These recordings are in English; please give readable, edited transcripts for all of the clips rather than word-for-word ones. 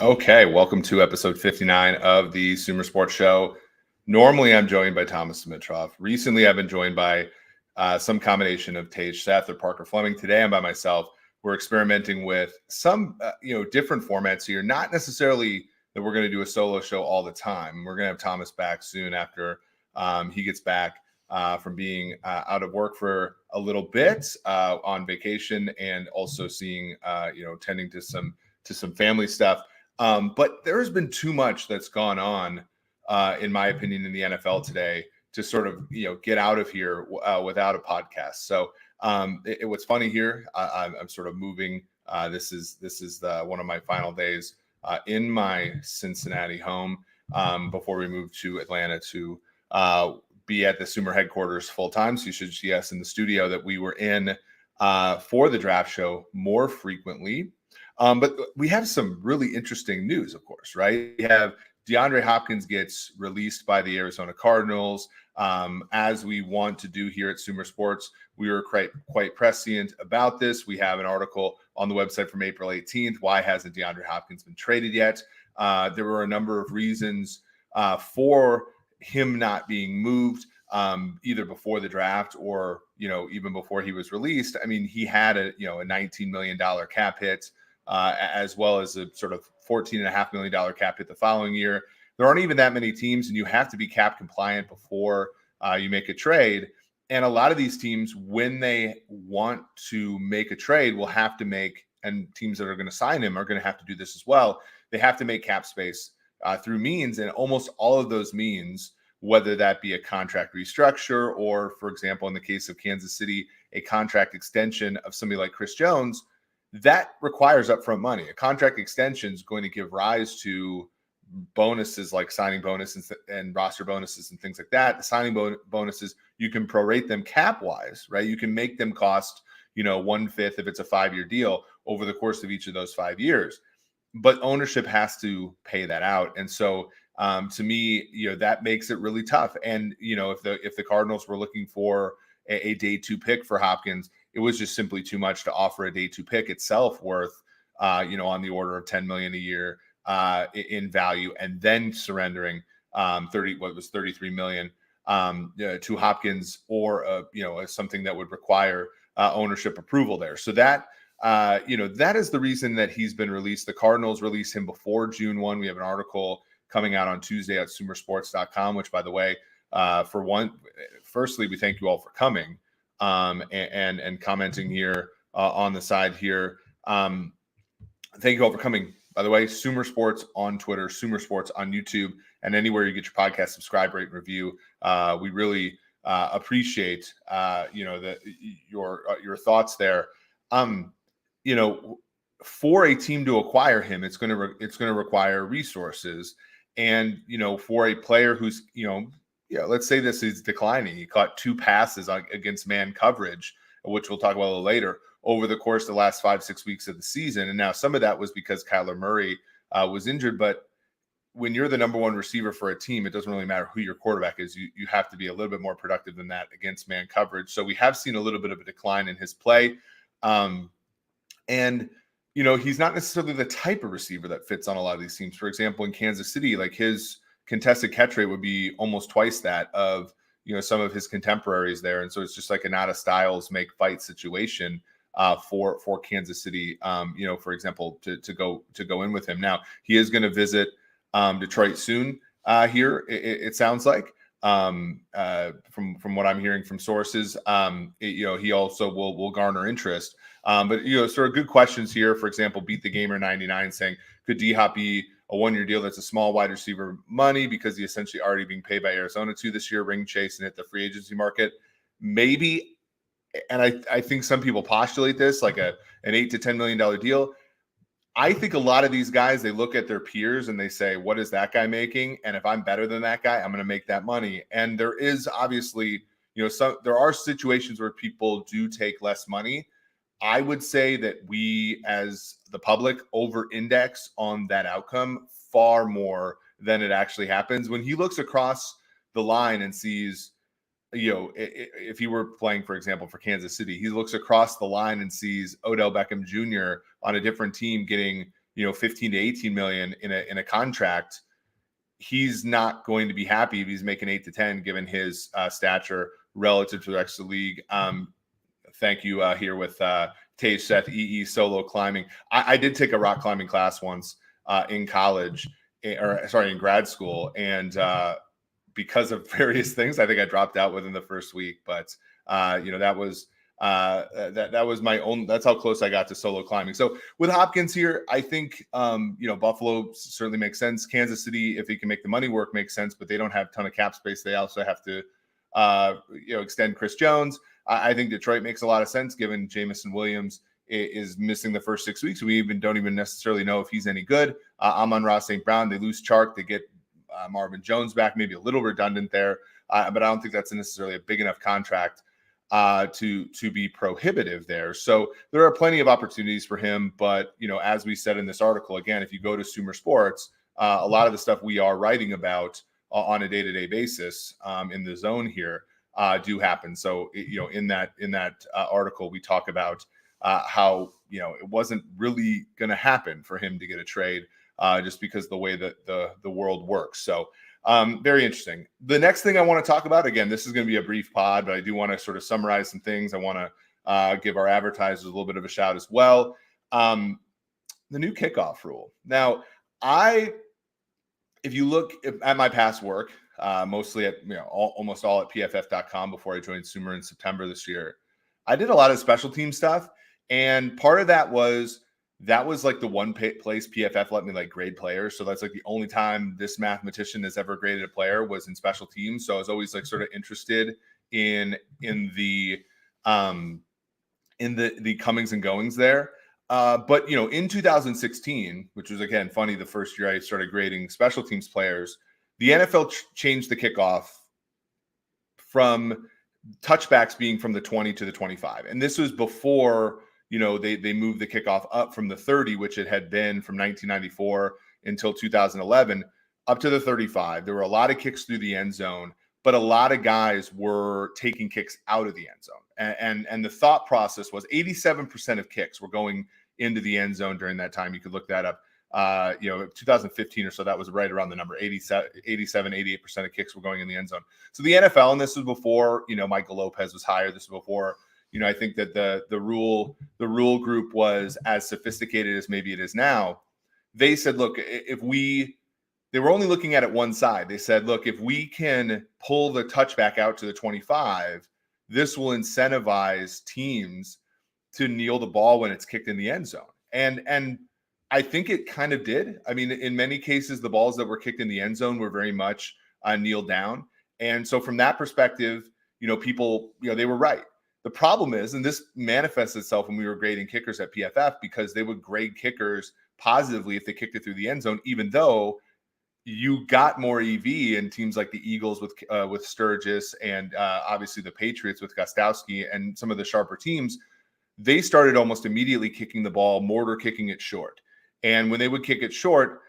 Okay, welcome to episode 59 of the Sumer Sports Show. Normally, I'm joined by Thomas Dimitrov. Recently, I've been joined by some combination of Tage Seth or Parker Fleming. Today, I'm by myself. We're experimenting with some, different formats here. Not necessarily that we're going to do a solo show all the time. We're going to have Thomas back soon after he gets back from being out of work for a little bit on vacation, and also seeing, tending to some family stuff. But there has been too much that's gone on, in my opinion, in the NFL today to sort of get out of here without a podcast. So what's funny here, I'm sort of moving. This is one of my final days in my Cincinnati home before we move to Atlanta to be at the Sumer headquarters full time. So you should see us in the studio that we were in for the draft show more frequently. But we have some really interesting news, of course, right? We have DeAndre Hopkins gets released by the Arizona Cardinals. As we want to do here at Sumer Sports, we were quite prescient about this. We have an article on the website from April 18th. Why hasn't DeAndre Hopkins been traded yet? There were a number of reasons for him not being moved, either before the draft or even before he was released. I mean, he had a $19 million cap hit. As well as a sort of $14.5 million cap hit the following year. There aren't even that many teams, and you have to be cap compliant before you make a trade. And a lot of these teams, when they want to make a trade, will have to make, and teams that are going to sign him are going to have to do this as well. They have to make cap space through means, and almost all of those means, whether that be a contract restructure or, for example, in the case of Kansas City, a contract extension of somebody like Chris Jones, that requires upfront money. A contract extension is going to give rise to bonuses like signing bonuses and roster bonuses and things like that. The signing bonuses, you can prorate them cap wise, right? You can make them cost, 1/5 if it's a 5-year deal over the course of each of those 5 years. But ownership has to pay that out. And so to me, that makes it really tough. And, if the Cardinals were looking for a day 2 pick for Hopkins, it was just simply too much to offer a day 2 pick itself worth, on the order of $10 million a year in value, and then surrendering $33 million to Hopkins, or something that would require ownership approval there. So that that is the reason that he's been released. The Cardinals released him before June 1. We have an article coming out on Tuesday at sumersports.com, which, by the way, firstly, we thank you all for coming and commenting here on the side here. Thank you all for coming. By the way, Sumer Sports on Twitter, Sumer Sports on YouTube, and anywhere you get your podcast, subscribe, rate, and review. We really appreciate your thoughts there. For a team to acquire him, it's going to require resources, and for a player who's let's say this is declining. He caught 2 passes against man coverage, which we'll talk about a little later, over the course of the last 5-6 weeks of the season. And now some of that was because Kyler Murray was injured. But when you're the number 1 receiver for a team, it doesn't really matter who your quarterback is. You have to be a little bit more productive than that against man coverage. So we have seen a little bit of a decline in his play. And he's not necessarily the type of receiver that fits on a lot of these teams. For example, in Kansas City, like, his contested catch rate would be almost twice that of some of his contemporaries there, and so it's just like a not a styles make fight situation for Kansas City. For example, to go in with him. Now he is going to visit Detroit soon. Here it sounds like from what I'm hearing from sources. He also will garner interest. But sort of good questions here. For example, Beat the Gamer 99 saying, could DHop be a 1-year deal that's a small wide receiver money because he's essentially already being paid by Arizona to this year, ring chase and hit the free agency market? Maybe. And I think some people postulate this like an $8 to $10 million deal. I think a lot of these guys, they look at their peers and they say, what is that guy making? And if I'm better than that guy, I'm going to make that money. And there is obviously, there are situations where people do take less money. I would say that we, as the public, over-index on that outcome far more than it actually happens. When he looks across the line and sees, if he were playing, for example, for Kansas City, he looks across the line and sees Odell Beckham Jr. on a different team getting, 15 to 18 million in a contract, he's not going to be happy if he's making 8 to 10 given his stature relative to the rest of the league. Thank you here with Tage, Seth, EE, solo climbing. I did take a rock climbing class once in college, in grad school. And because of various things, I think I dropped out within the first week. But, that was that was my own, that's how close I got to solo climbing. So with Hopkins here, I think, Buffalo certainly makes sense. Kansas City, if he can make the money work, makes sense, but they don't have a ton of cap space. They also have to, extend Chris Jones. I think Detroit makes a lot of sense given Jamison Williams is missing the first 6 weeks. We don't even necessarily know if he's any good. Amon-Ra St. Brown, they lose Chark, they get Marvin Jones back, maybe a little redundant there, but I don't think that's necessarily a big enough contract to be prohibitive there. So there are plenty of opportunities for him. But, as we said in this article, again, if you go to Sumer Sports, a lot of the stuff we are writing about on a day-to-day basis in the zone here do happen. So, in that article, we talk about how, it wasn't really going to happen for him to get a trade just because the way that the world works. So very interesting. The next thing I want to talk about, again, this is going to be a brief pod, but I do want to sort of summarize some things. I want to give our advertisers a little bit of a shout as well. The new kickoff rule. Now, if you look at my past work, mostly at, almost all at pff.com before I joined Sumer in September this year, I did a lot of special team stuff. And part of that was like the one place PFF let me like grade players. So that's like the only time this mathematician has ever graded a player was in special teams. So I was always like sort of interested in the comings and goings there. But, in 2016, which was, again, funny, the first year I started grading special teams players, the NFL changed the kickoff from touchbacks being from the 20 to the 25. And this was before, they moved the kickoff up from the 30, which it had been from 1994 until 2011, up to the 35. There were a lot of kicks through the end zone, but a lot of guys were taking kicks out of the end zone. And the thought process was 87% of kicks were going into the end zone during that time. You could look that up. 2015 or so, that was right around the number. 88% of kicks were going in the end zone. So the NFL, and this was before, Michael Lopez was hired. This was before, I think that the rule group was as sophisticated as maybe it is now. They said, look, they were only looking at it one side. They said, look, if we can pull the touchback out to the 25, this will incentivize teams to kneel the ball when it's kicked in the end zone. And I think it kind of did. I mean, in many cases, the balls that were kicked in the end zone were very much kneeled down. And so from that perspective, people, they were right. The problem is, and this manifests itself when we were grading kickers at PFF, because they would grade kickers positively if they kicked it through the end zone, even though you got more EV in teams like the Eagles with Sturgis and obviously the Patriots with Gostowski and some of the sharper teams. They started almost immediately kicking the ball, mortar kicking it short. And when they would kick it short,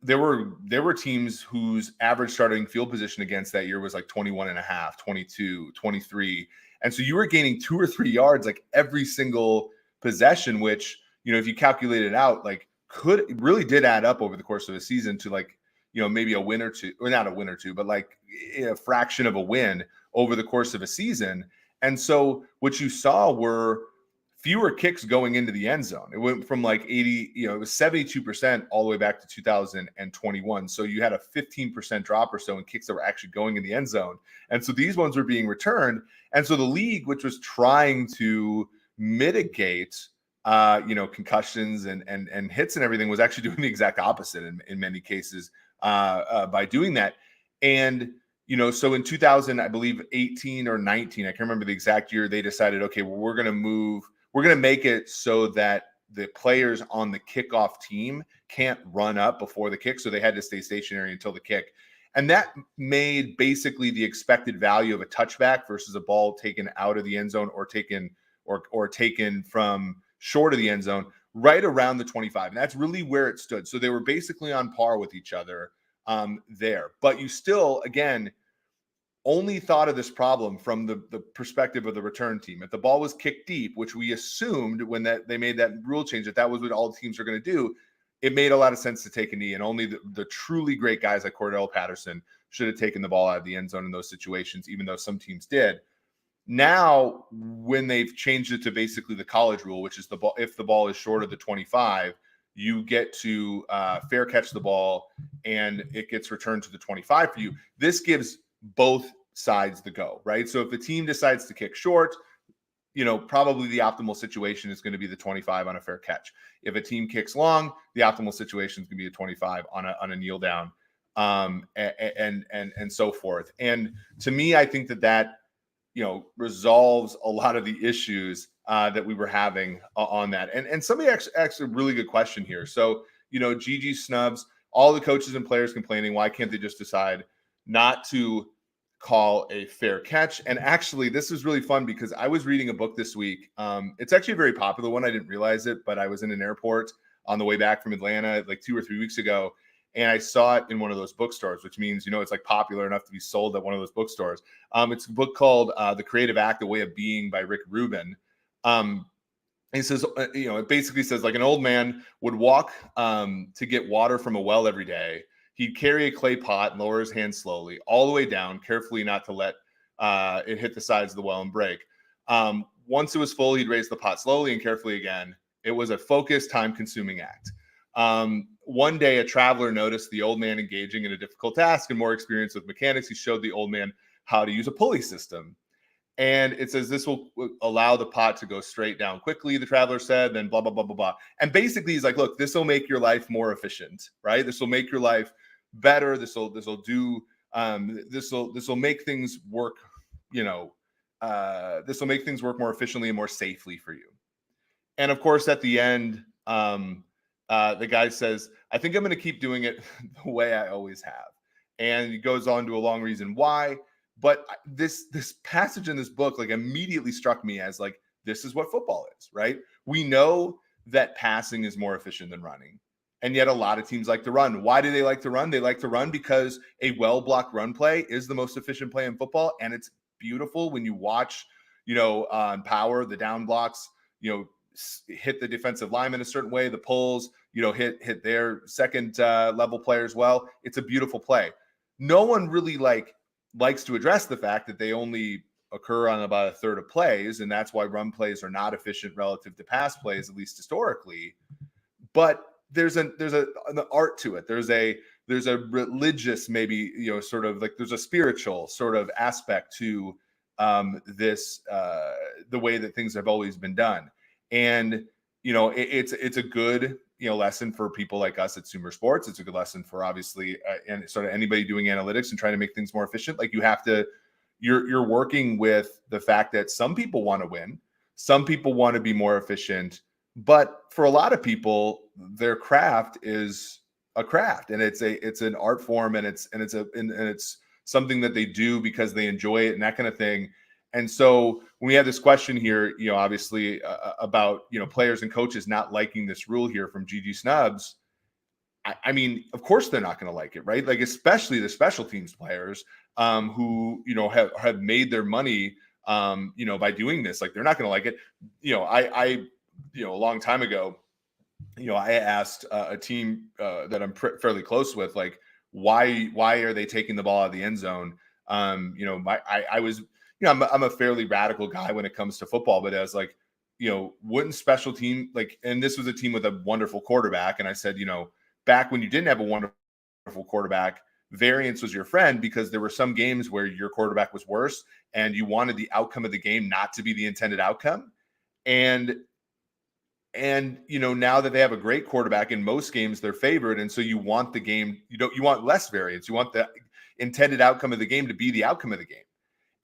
there were teams whose average starting field position against that year was like 21 and a half, 22, 23. And so you were gaining 2 or 3 yards like every single possession, which, if you calculate it out, like really did add up over the course of a season to like, maybe a win or two, or not a win or two, but like a fraction of a win over the course of a season. And so what you saw were fewer kicks going into the end zone. It went from like 80, it was 72% all the way back to 2021. So you had a 15% drop or so in kicks that were actually going in the end zone. And so these ones were being returned. And so the league, which was trying to mitigate, concussions and hits and everything, was actually doing the exact opposite in many cases by doing that. And, so in 2000, I believe 18 or 19, I can't remember the exact year, they decided, okay, well, we're going to make it so that the players on the kickoff team can't run up before the kick. So they had to stay stationary until the kick. And that made basically the expected value of a touchback versus a ball taken out of the end zone or taken from short of the end zone right around the 25. And that's really where it stood. So they were basically on par with each other there. But you still, again, only thought of this problem from the perspective of the return team. If the ball was kicked deep, which we assumed when they made that rule change, that was what all teams are going to do, it made a lot of sense to take a knee, and only the truly great guys like Cordell Patterson should have taken the ball out of the end zone in those situations, even though some teams did. Now, when they've changed it to basically the college rule, which is the ball, if the ball is short of the 25, you get to fair catch the ball and it gets returned to the 25 for you. This gives both sides the go, right? So if the team decides to kick short, probably the optimal situation is going to be the 25 on a fair catch. If a team kicks long, the optimal situation is going to be a 25 on a kneel down, and so forth. And to me, I think that resolves a lot of the issues that we were having on that. And somebody asked a really good question here. So, Gigi snubs, all the coaches and players complaining, why can't they just decide not to call a fair catch? And actually, this is really fun because I was reading a book this week. It's actually a very popular one. I didn't realize it, but I was in an airport on the way back from Atlanta like 2 or 3 weeks ago, and I saw it in one of those bookstores, which means, it's like popular enough to be sold at one of those bookstores. It's a book called The Creative Act, The Way of Being by Rick Rubin. It says, it basically says like an old man would walk to get water from a well every day. He'd carry a clay pot and lower his hand slowly all the way down, carefully not to let it hit the sides of the well and break. Once it was full, he'd raise the pot slowly and carefully again. It was a focused, time-consuming act. One day, a traveler noticed the old man engaging in a difficult task and more experience with mechanics. He showed the old man how to use a pulley system. And it says this will allow the pot to go straight down quickly, the traveler said, then blah, blah, blah, blah, blah. And basically, he's like, look, this will make your life more efficient, right? This will make your life better. This will make things work, this will make things work more efficiently and more safely for you. And of course, at the end, the guy says, I think I'm going to keep doing it the way I always have. And he goes on to a long reason why. But this passage in this book like immediately struck me as like, this is what football is, right? We know that passing is more efficient than running. And yet a lot of teams like to run. Why do they like to run? They like to run because a well-blocked run play is the most efficient play in football. And it's beautiful when you watch, on power, the down blocks, hit the defensive lineman a certain way, the pulls, hit their second level players well. It's a beautiful play. No one really likes to address the fact that they only occur on about a third of plays, and that's why run plays are not efficient relative to pass plays, at least historically. But there's an art to it. There's a religious, maybe, sort of like there's a spiritual sort of aspect to this, the way that things have always been done. And, it's a good, lesson for people like us at Sumer Sports. It's a good lesson for obviously, and sort of anybody doing analytics and trying to make things more efficient. Like you're working with the fact that some people want to win, some people want to be more efficient, but for a lot of people, their craft is a craft, and it's an art form, and it's something that they do because they enjoy it and that kind of thing. And so when we have this question here, obviously about, players and coaches not liking this rule here from GG Snubs, I mean, of course they're not going to like it, right? Like, especially the special teams players who, have made their money, by doing this. Like, they're not going to like it. I a long time ago, I asked a team that I'm fairly close with, like, why are they taking the ball out of the end zone? I was, I'm a fairly radical guy when it comes to football, but I was like, wouldn't special team, like, and this was a team with a wonderful quarterback. And I said, back when you didn't have a wonderful quarterback, variance was your friend, because there were some games where your quarterback was worse and you wanted the outcome of the game not to be the intended outcome. And now that they have a great quarterback, in most games they're favored. And so you want the game, you want less variance. You want the intended outcome of the game to be the outcome of the game.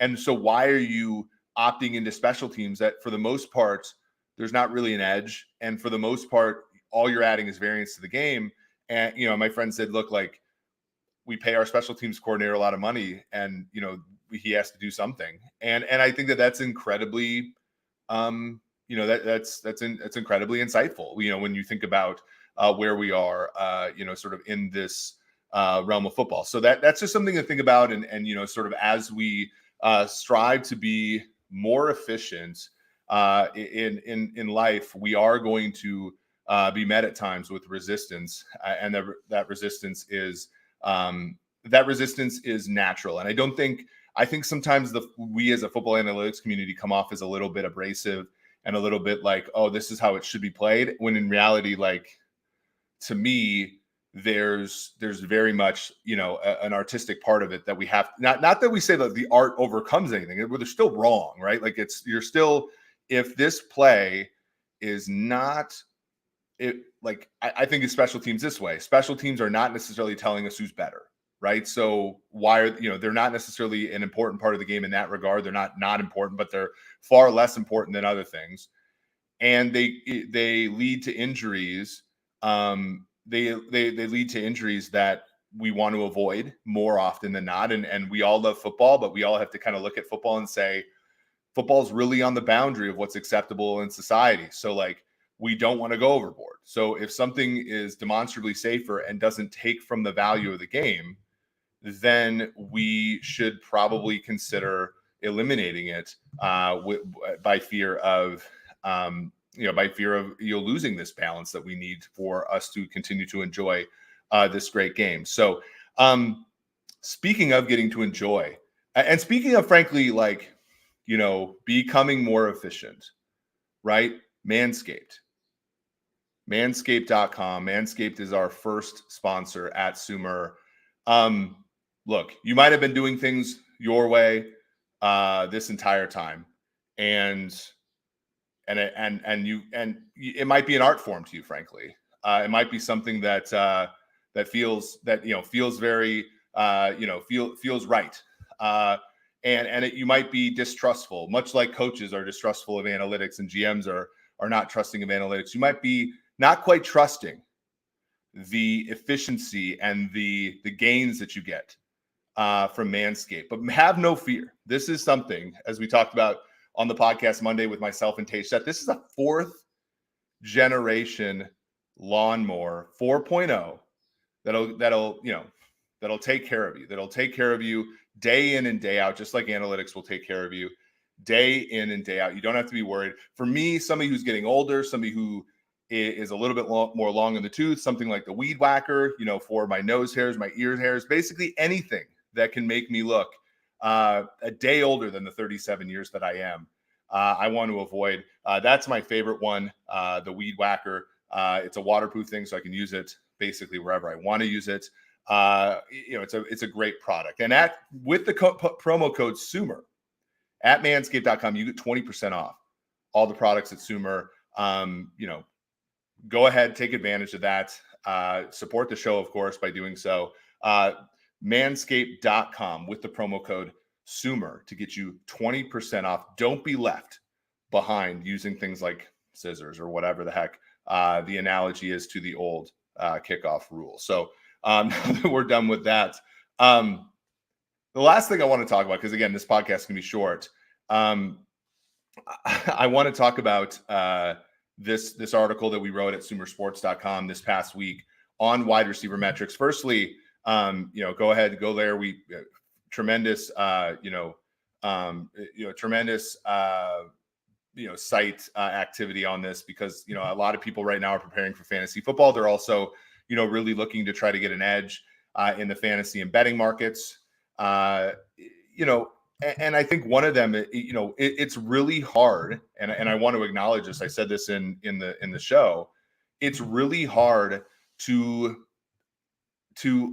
And so why are you opting into special teams that, for the most part, there's not really an edge? And for the most part, all you're adding is variance to the game. And, my friend said, look, like, we pay our special teams coordinator a lot of money, and, he has to do something. And I think that's incredibly, that's incredibly insightful, when you think about where we are, sort of in this realm of football. So that's just something to think about. And sort of as we strive to be more efficient in life, we are going to be met at times with resistance, and that resistance is natural. And I think sometimes we as a football analytics community come off as a little bit abrasive and a little bit like, oh, this is how it should be played. When in reality, like, to me, there's very much, an artistic part of it that we have. Not that we say that the art overcomes anything, but they're still wrong, right? Like if this play is not it, like, I think it's special teams this way. Special teams are not necessarily telling us who's better, right? So why are, they're not necessarily an important part of the game in that regard. They're not important, but they're far less important than other things. And they lead to injuries. They lead to injuries that we want to avoid more often than not. And we all love football, but we all have to kind of look at football and say, football's really on the boundary of what's acceptable in society. So, like, we don't want to go overboard. So if something is demonstrably safer and doesn't take from the value of the game, then we should probably consider eliminating it by fear of losing this balance that we need for us to continue to enjoy this great game. So speaking of getting to enjoy, and speaking of, frankly, like, becoming more efficient, right? Manscaped.com. Manscaped is our first sponsor at Sumer. Look, you might have been doing things your way this entire time, and it might be an art form to you, frankly. It might be something that feels very feels right. You might be distrustful, much like coaches are distrustful of analytics and GMs are not trusting of analytics. You might be not quite trusting the efficiency and the gains that you get from Manscaped. But have no fear. This is something, as we talked about on the podcast Monday with myself and Tage, that this is a 4th generation lawnmower 4.0 that'll take care of you. That'll take care of you day in and day out, just like analytics will take care of you day in and day out. You don't have to be worried. For me, somebody who's getting older, somebody who is a little bit more long in the tooth, something like the weed whacker, for my nose hairs, my ear hairs, basically anything that can make me look a day older than the 37 years that I am. I want to avoid. That's my favorite one, the weed whacker. It's a waterproof thing, so I can use it basically wherever I want to use it. It's a great product. And with the promo code SUMER at manscaped.com, you get 20% off all the products at Sumer. Go ahead, take advantage of that. Support the show, of course, by doing so. Manscaped.com with the promo code SUMER to get you 20% off. Don't be left behind using things like scissors or whatever the heck the analogy is to the old kickoff rule. So now that we're done with that, the last thing I want to talk about, because again, this podcast can be short. I want to talk about this article that we wrote at sumersports.com this past week on wide receiver metrics. Firstly, go ahead, go there. We tremendous site activity on this, because a lot of people right now are preparing for fantasy football. They're also really looking to try to get an edge in the fantasy and betting markets. And I think one of them, it's really hard, and I want to acknowledge this. I said this in the show. It's really hard to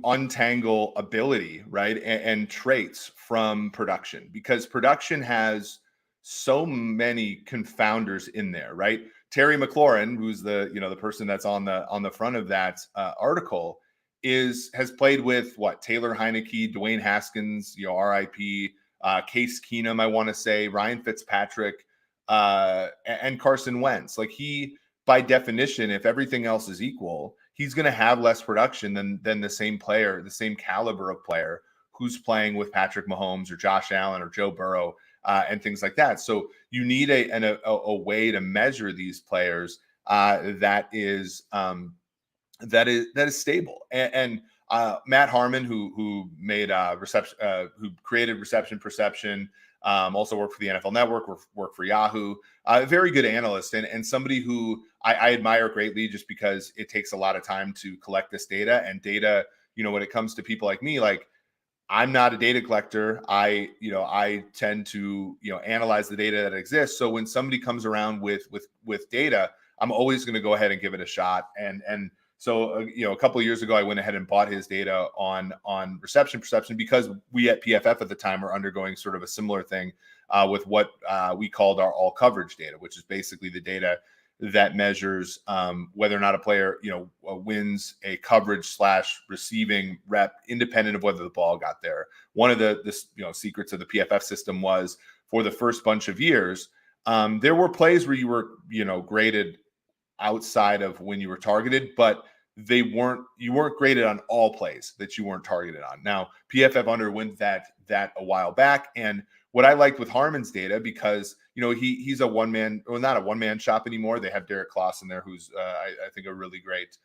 untangle ability, right, and traits from production, because production has so many confounders in there, right? Terry McLaurin, who's the person that's on the front of that article, has played with Taylor Heineke, Dwayne Haskins, RIP. Case Keenum, I want to say, Ryan Fitzpatrick, and Carson Wentz. Like, he, by definition, if everything else is equal, he's going to have less production than the same player, the same caliber of player who's playing with Patrick Mahomes or Josh Allen or Joe Burrow and things like that. So you need a way to measure these players that is stable. And Matt Harmon, who made reception, who created Reception Perception, also worked for the NFL Network, worked for Yahoo. A very good analyst and somebody who I admire greatly, just because it takes a lot of time to collect this data. And data, when it comes to people like me, like, I'm not a data collector. I tend to, analyze the data that exists. So when somebody comes around with data, I'm always going to go ahead and give it a shot. And so, a couple of years ago, I went ahead and bought his data on reception perception, because we at PFF at the time are undergoing sort of a similar thing with what we called our all coverage data, which is basically the data that measures whether or not a player, wins a coverage / receiving rep, independent of whether the ball got there. One of the secrets of the PFF system was, for the first bunch of years, there were plays where you were, graded outside of when you were targeted, but you weren't graded on all plays that you weren't targeted on. Now, PFF underwent that a while back. And what I liked with Harmon's data, because he's a one-man, well, not a one-man shop anymore. They have Derek Clausen there, who's I think a really great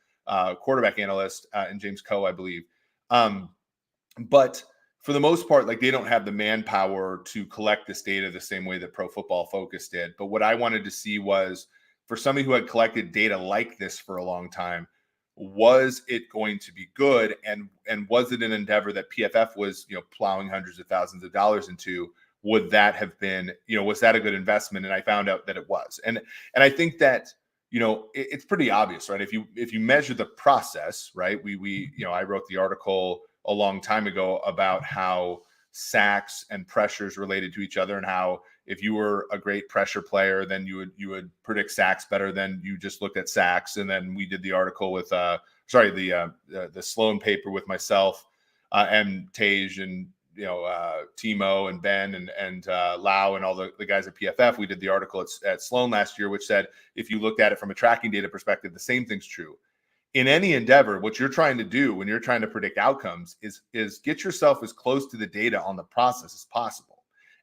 quarterback analyst, and James Coe, I believe. But for the most part, like, they don't have the manpower to collect this data the same way that Pro Football Focus did. But what I wanted to see was, for somebody who had collected data like this for a long time, was it going to be good? And was it an endeavor that PFF was, plowing hundreds of thousands of dollars into? Would that have been, was that a good investment? And I found out that it was. And I think that, it's pretty obvious, right? If you measure the process, right? I wrote the article a long time ago about how sacks and pressures related to each other, and how if you were a great pressure player, then you would predict sacks better than you just looked at sacks. And then we did the article with the Sloan paper with myself and Tage and Timo and Ben and Lau and all the guys at PFF. We did the article at Sloan last year, which said, if you looked at it from a tracking data perspective, the same thing's true. In any endeavor, what you're trying to do when you're trying to predict outcomes is get yourself as close to the data on the process as possible.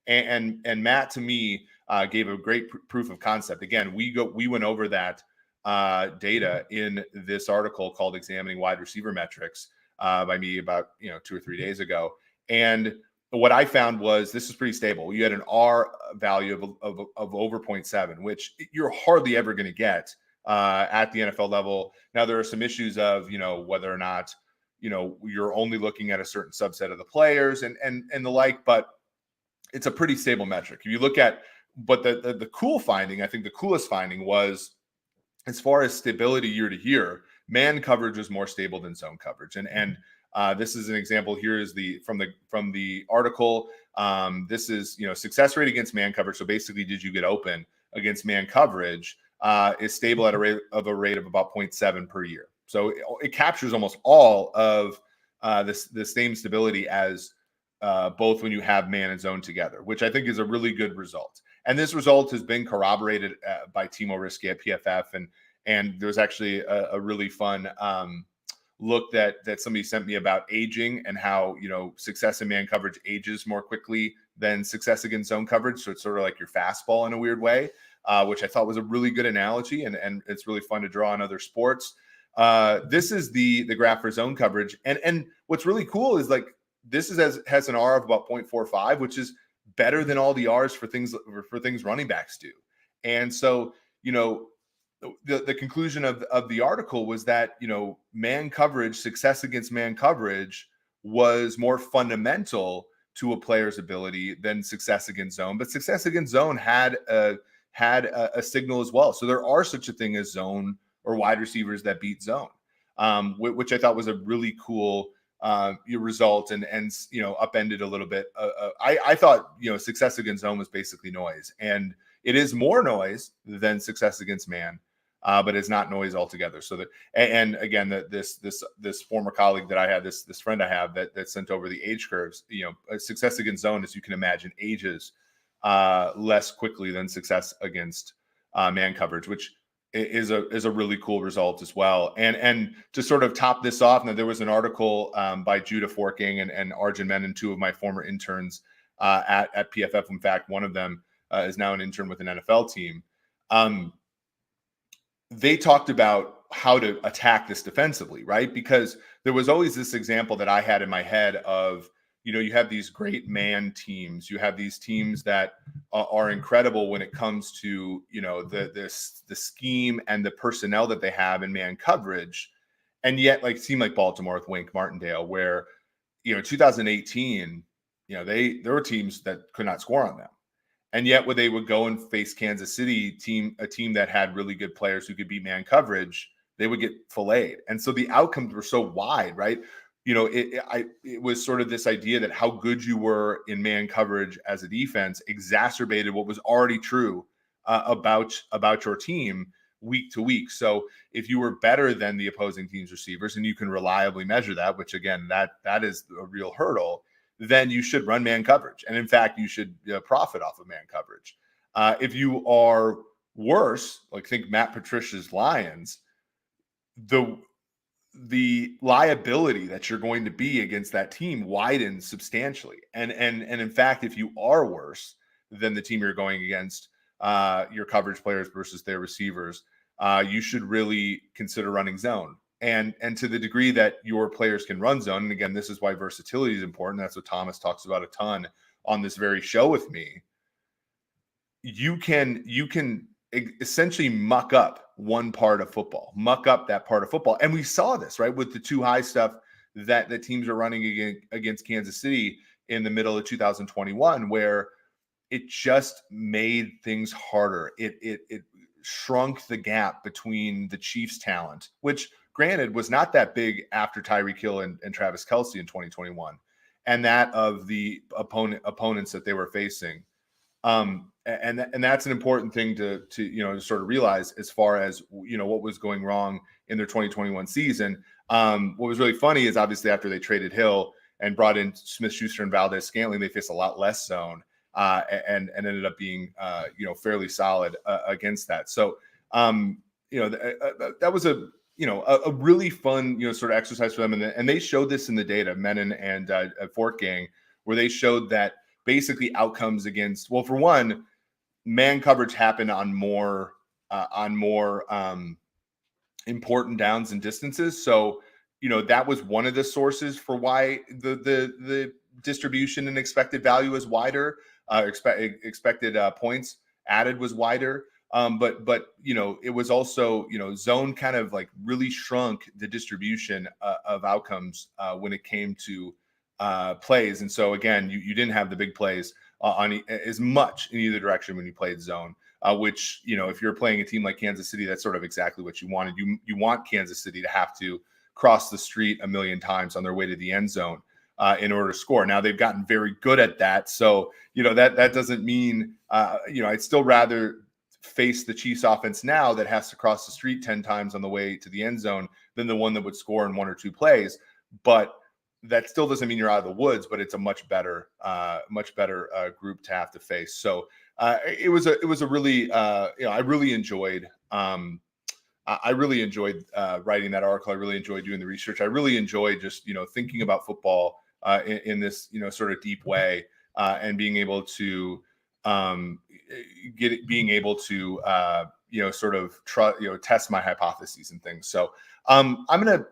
And Matt, to me, gave a great proof of concept. Again, we went over that data in this article called "Examining Wide Receiver Metrics" by me about 2 or 3 days ago. And what I found was, this is pretty stable. You had an R value of over 0.7, which you're hardly ever going to get at the NFL level. Now, there are some issues of, whether or not, you're only looking at a certain subset of the players and the like, but it's a pretty stable metric. If you look at, but the cool finding, I think the coolest finding was, as far as stability year to year, man coverage was more stable than zone coverage. And this is an example. Here is from the article. This is, success rate against man coverage. So basically, did you get open against man coverage? Is stable at a rate of about 0.7 per year. So it captures almost all of the same stability as both when you have man and zone together, which I think is a really good result. And this result has been corroborated by Timo Risky at PFF. And there's actually a really fun look that somebody sent me about aging and how, success in man coverage ages more quickly than success against zone coverage. So it's sort of like your fastball in a weird way. Which I thought was a really good analogy, and it's really fun to draw on other sports. This is the graph for zone coverage, and what's really cool is, like, this has an R of about 0.45, which is better than all the R's for things running backs do. And so, the conclusion of the article was that, man coverage, success against man coverage, was more fundamental to a player's ability than success against zone. But success against zone had a signal as well. So there are such a thing as zone or wide receivers that beat zone, which I thought was a really cool result and upended a little bit. I thought, success against zone was basically noise, and it is more noise than success against man, but it's not noise altogether. So that, and again, this former colleague that I had, this friend I have that sent over the age curves, success against zone, as you can imagine, ages less quickly than success against man coverage, which is a really cool result as well. And to sort of top this off, now there was an article by Judah Forking and Arjun Menon, two of my former interns at PFF. In fact, one of them is now an intern with an NFL team. They talked about how to attack this defensively, right? Because there was always this example that I had in my head of, you have these great man teams, you have these teams that are incredible when it comes to, the scheme and the personnel that they have in man coverage, and yet like team like Baltimore with Wink Martindale, where 2018, there were teams that could not score on them. And yet when they would go and face Kansas City a team that had really good players who could beat man coverage, they would get filleted. And so the outcomes were so wide, right? It was sort of this idea that how good you were in man coverage as a defense exacerbated what was already true about your team week to week. So if you were better than the opposing team's receivers, and you can reliably measure that, which again, that is a real hurdle, then you should run man coverage. And in fact, you should profit off of man coverage. If you are worse, like think Matt Patricia's Lions, the liability that you're going to be against that team widens substantially. And in fact, if you are worse than the team you're going against, your coverage players versus their receivers, you should really consider running zone. And to the degree that your players can run zone, and again, this is why versatility is important. That's what Thomas talks about a ton on this very show with me. You can essentially muck up one part of football, muck up that part of football. And we saw this, right, with the too high stuff that the teams are running against Kansas City in the middle of 2021, where it just made things harder. It shrunk the gap between the Chiefs' talent, which granted was not that big after Tyreek Hill and Travis Kelce in 2021, and that of the opponents that they were facing. And that's an important thing to sort of realize as far as what was going wrong in their 2021 season. What was really funny is obviously after they traded Hill and brought in Smith-Schuster and Valdez-Scantling, they faced a lot less zone and ended up being fairly solid against that. So that was a really fun sort of exercise for them, and they showed this in the data, Menon and Fort Gang, where they showed that basically outcomes against, well, for one, man coverage happened on more important downs and distances. So, that was one of the sources for why the distribution and expected value is wider. Expected points added was wider. But it was also, zone kind of like really shrunk the distribution of outcomes when it came to plays. And so again, you didn't have the big plays on as much in either direction when you played zone, which, if you're playing a team like Kansas City, that's sort of exactly what you wanted. You want Kansas City to have to cross the street a million times on their way to the end zone in order to score. Now they've gotten very good at that. So, that doesn't mean, I'd still rather face the Chiefs offense now that has to cross the street 10 times on the way to the end zone than the one that would score in one or two plays. But that still doesn't mean you're out of the woods, but it's a much better group to have to face. So it was a really, I really enjoyed writing that article. I really enjoyed doing the research. I really enjoyed just, thinking about football in this, sort of deep way and being able to sort of test my hypotheses and things. So I'm going to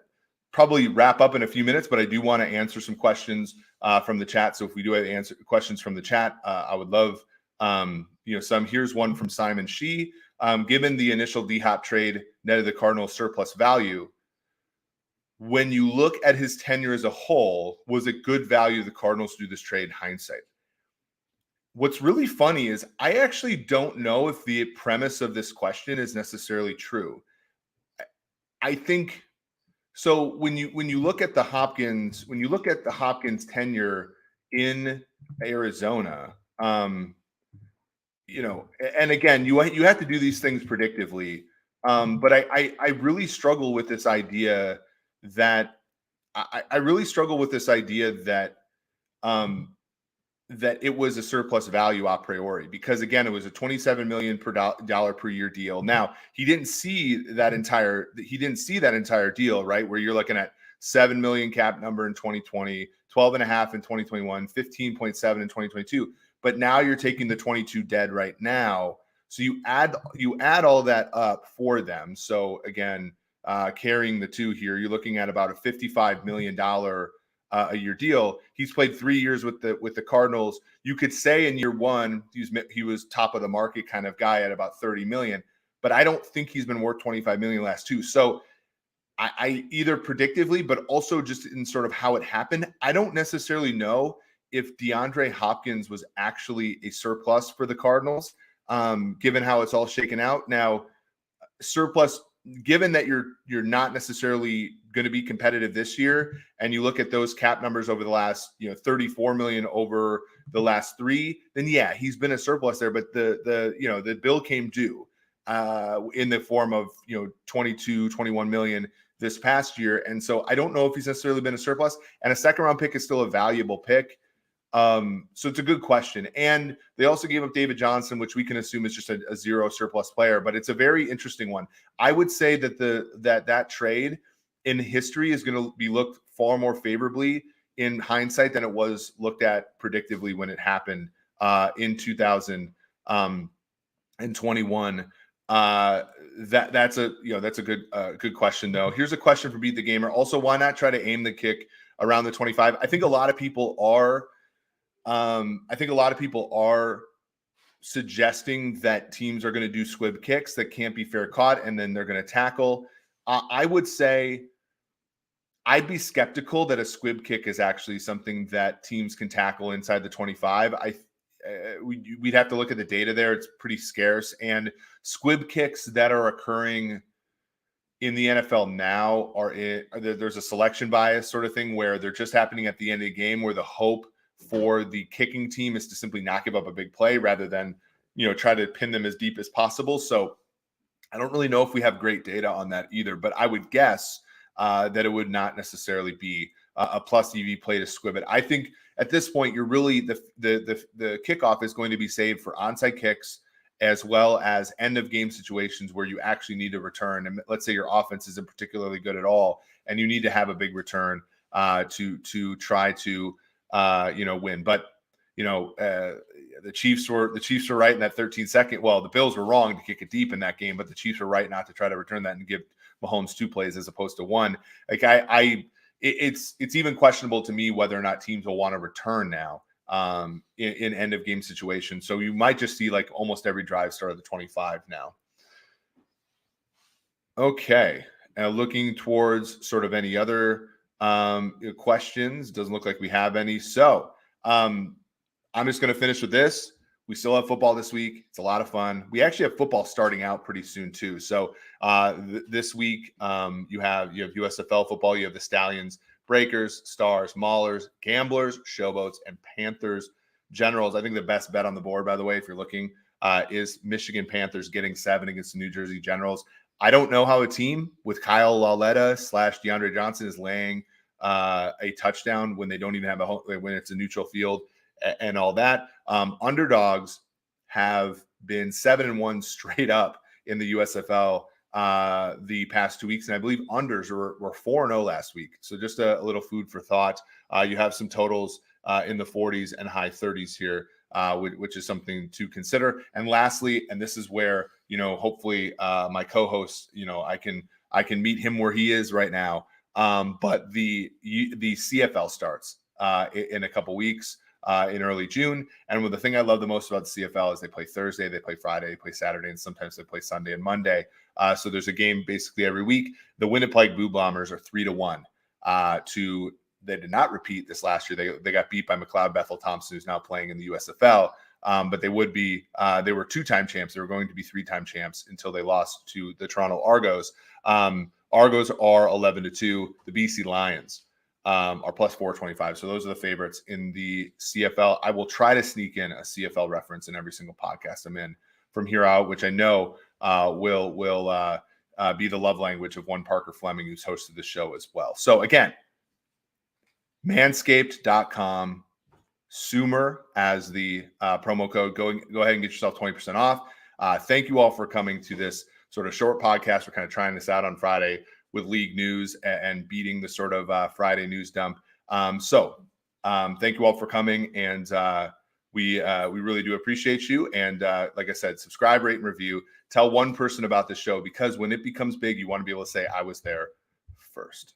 probably wrap up in a few minutes, but I do want to answer some questions from the chat. So if we do have questions from the chat, I would love some. Here's one from Simon Shee. Given the initial DHop trade net of the Cardinals surplus value, when you look at his tenure as a whole, was it good value the Cardinals to do this trade in hindsight? What's really funny is I actually don't know if the premise of this question is necessarily true. I think so. When you look at the Hopkins tenure in Arizona, and again, you have to do these things predictively. But I really struggle with this idea that that it was a surplus value a priori, because again, it was a $27 million per year deal. Now he didn't see that entire deal, right? Where you're looking at 7 million cap number in 2020, 12.5 in 2021, 15.7 in 2022. But now you're taking the 22 dead right now. So you add all that up for them. So again, carrying the two here. You're looking at about a $55 million a year deal. He's played 3 years with the Cardinals. You could say in year one he was top of the market kind of guy at about 30 million, but I don't think he's been worth 25 million last two. So I either predictively, but also just in sort of how it happened, I don't necessarily know if DeAndre Hopkins was actually a surplus for the Cardinals, given how it's all shaken out. Now, surplus, given that you're not necessarily going to be competitive this year, and you look at those cap numbers over the last 34 million over the last three, then yeah, he's been a surplus there. But the bill came due in the form of 22, 21 million this past year, and so I don't know if he's necessarily been a surplus. And a second round pick is still a valuable pick. So it's a good question. And they also gave up David Johnson, which we can assume is just a zero surplus player, but it's a very interesting one. I would say that that trade in history is going to be looked far more favorably in hindsight than it was looked at predictively when it happened in 2021. That's a good question though. Here's a question for Beat the Gamer. Also, why not try to aim the kick around the 25? I think a lot of people are suggesting that teams are going to do squib kicks that can't be fair caught, and then they're going to tackle. I would say I'd be skeptical that a squib kick is actually something that teams can tackle inside the 25. We'd have to look at the data there. It's pretty scarce, and squib kicks that are occurring in the NFL now there's a selection bias sort of thing where they're just happening at the end of the game, where the hope for the kicking team is to simply not give up a big play rather than, try to pin them as deep as possible. So I don't really know if we have great data on that either, but I would guess that it would not necessarily be a plus EV play to squib it. I think at this point, you're really the kickoff is going to be saved for onside kicks as well as end of game situations where you actually need to return. And let's say your offense isn't particularly good at all, and you need to have a big return to try to win. But the Chiefs were right in that 13-second. Well, the Bills were wrong to kick it deep in that game, but the Chiefs were right not to try to return that and give Mahomes 2 plays as opposed to 1. Like it's even questionable to me whether or not teams will want to return now in end of game situations. So you might just see like almost every drive start at the 25 now. Okay, now looking towards sort of any other questions. Doesn't look like we have any. So I'm just going to finish with this. We still have football this week. It's a lot of fun. We actually have football starting out pretty soon too. So this week you have USFL football. You have the Stallions, Breakers, Stars, Maulers, Gamblers, Showboats, and Panthers Generals. I think the best bet on the board, by the way, if you're looking, is Michigan Panthers getting 7 against the New Jersey Generals. I don't know how a team with Kyle Lauletta / DeAndre Johnson is laying a touchdown when they don't even have when it's a neutral field and all that. Underdogs have been 7-1 straight up in the USFL the past 2 weeks, and I believe unders were 4-0 last week. So just a little food for thought. You have some totals in the 40s and high 30s here, which is something to consider. And lastly, and this is where hopefully my co-host, I can meet him where he is right now. But the CFL starts in a couple weeks in early June. And the thing I love the most about the CFL is they play Thursday, they play Friday, they play Saturday, and sometimes they play Sunday and Monday. So there's a game basically every week. The Winnipeg Blue Bombers are 3-1 they did not repeat this last year. They got beat by McLeod Bethel Thompson, who's now playing in the USFL. But they would be, they were 2-time champs. They were going to be 3-time champs until they lost to the Toronto Argos. Argos are 11-2. The BC Lions are plus 425. So those are the favorites in the CFL. I will try to sneak in a CFL reference in every single podcast I'm in from here out, which I know will be the love language of one Parker Fleming, who's hosted the show as well. So again, manscaped.com, Sumer as the promo code. Go ahead and get yourself 20% off. Thank you all for coming to this sort of short podcast. We're kind of trying this out on Friday with league news and beating the sort of Friday news dump. So thank you all for coming, and We really do appreciate you. And like I said, subscribe, rate, and review. Tell one person about the show, because when it becomes big, you want to be able to say, I was there first.